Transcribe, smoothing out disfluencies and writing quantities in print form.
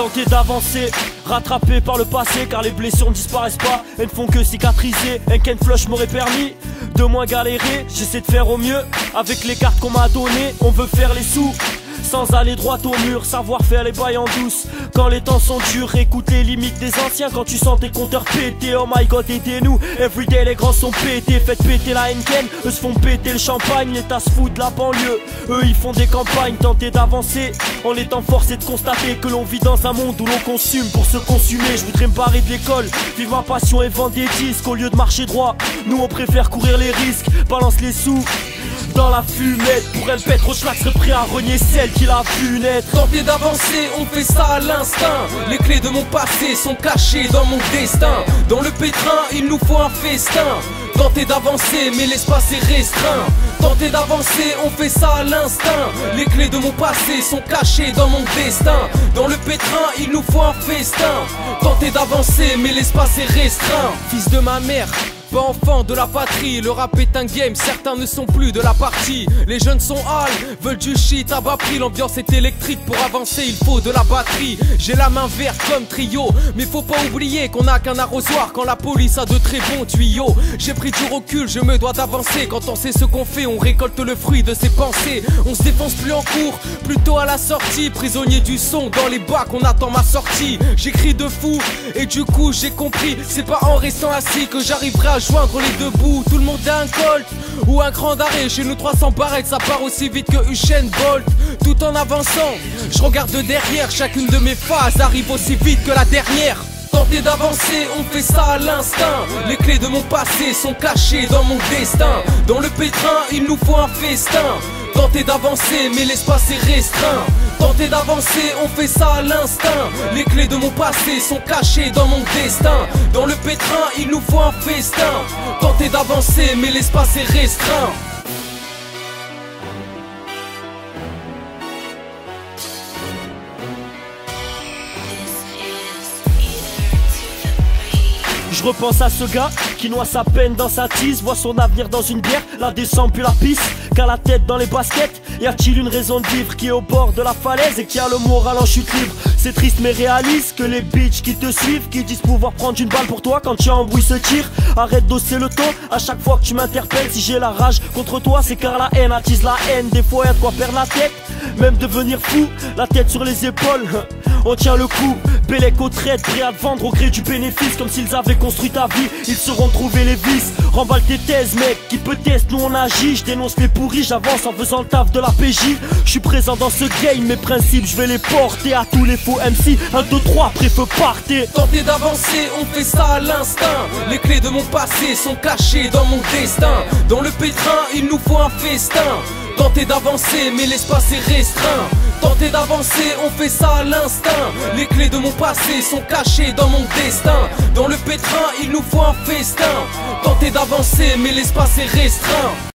Tenter d'avancer, rattrapé par le passé, car les blessures ne disparaissent pas, elles ne font que cicatriser. Un Ken Flush m'aurait permis de moins galérer. J'essaie de faire au mieux avec les cartes qu'on m'a données. On veut faire les sous sans aller droit au mur, savoir faire les bails en douce quand les temps sont durs. Écoute les limites des anciens quand tu sens tes compteurs péter. Oh my god, aidez-nous, everyday les grands sont pétés. Faites péter la Henken, eux se font péter le champagne. Les tasses fous de la banlieue, eux ils font des campagnes. Tenter d'avancer en étant forcé de constater que l'on vit dans un monde où l'on consomme pour se consumer. Je voudrais me barrer de l'école, vivre ma passion et vendre des disques. Au lieu de marcher droit, nous on préfère courir les risques. Balance les sous dans la fumette. Pour un pète, Rochelac serait prêt à renier celle qui l'a vu naître. Tenter d'avancer, on fait ça à l'instinct. Les clés de mon passé sont cachées dans mon destin. Dans le pétrin, il nous faut un festin. Tenter d'avancer, mais l'espace est restreint. Tenter d'avancer, on fait ça à l'instinct. Les clés de mon passé sont cachées dans mon destin. Dans le pétrin, il nous faut un festin. Tenter d'avancer, mais l'espace est restreint. Fils de ma mère, pas enfant de la patrie, le rap est un game, certains ne sont plus de la partie. Les jeunes sont hal, veulent du shit à bas prix. L'ambiance est électrique, pour avancer il faut de la batterie. J'ai la main verte comme trio, mais faut pas oublier qu'on n'a qu'un arrosoir quand la police a de très bons tuyaux. J'ai pris du recul, je me dois d'avancer. Quand on sait ce qu'on fait, on récolte le fruit de ses pensées. On se défonce plus en cours, plutôt à la sortie. Prisonnier du son, dans les bacs on attend ma sortie. J'écris de fou, et du coup j'ai compris, c'est pas en restant assis que j'arriverai à joindre les deux bouts. Tout le monde a un colt ou un cran d'arrêt. Chez nous 300 barrettes, ça part aussi vite que Usain Bolt. Tout en avançant, je regarde de derrière. Chacune de mes phases arrive aussi vite que la dernière. Tenter d'avancer, on fait ça à l'instinct. Les clés de mon passé sont cachées dans mon destin. Dans le pétrin, il nous faut un festin. Tenter d'avancer, mais l'espace est restreint. Tenter d'avancer, on fait ça à l'instinct. Les clés de mon passé sont cachées dans mon destin. Dans le pétrin, il nous faut un festin. Tenter d'avancer, mais l'espace est restreint. Je repense à ce gars qui noie sa peine dans sa tise, voit son avenir dans une bière, la descend puis la pisse, qu'a la tête dans les baskets. Y a-t-il une raison de vivre qui est au bord de la falaise et qui a le moral en chute libre? C'est triste mais réaliste que les bitches qui te suivent, qui disent pouvoir prendre une balle pour toi quand tu embrouilles ce tir. Arrête d'osser le ton à chaque fois que tu m'interpelles. Si j'ai la rage contre toi, c'est car la haine attise la haine. Des fois y'a de quoi perdre la tête, même devenir fou, la tête sur les épaules. On tient le coup, Bélec aux traites, prêt à te vendre au gré du bénéfice. Comme s'ils avaient construit ta vie, ils sauront trouver les vices. Remballe tes thèses mec, qui peut tester, nous on agit. Je dénonce les pourris, j'avance en faisant le taf de la PJ. Je suis présent dans ce game, mes principes je vais les porter à tous les faux MC. 1, 2, 3, après feu partez. Tenter d'avancer, on fait ça à l'instinct. Les clés de mon passé sont cachées dans mon destin. Dans le pétrin, il nous faut un festin. Tenter d'avancer, mais l'espace est restreint. Tenter d'avancer, on fait ça à l'instinct. Les clés de mon passé sont cachées dans mon destin. Dans le pétrin, il nous faut un festin. Tenter d'avancer, mais l'espace est restreint.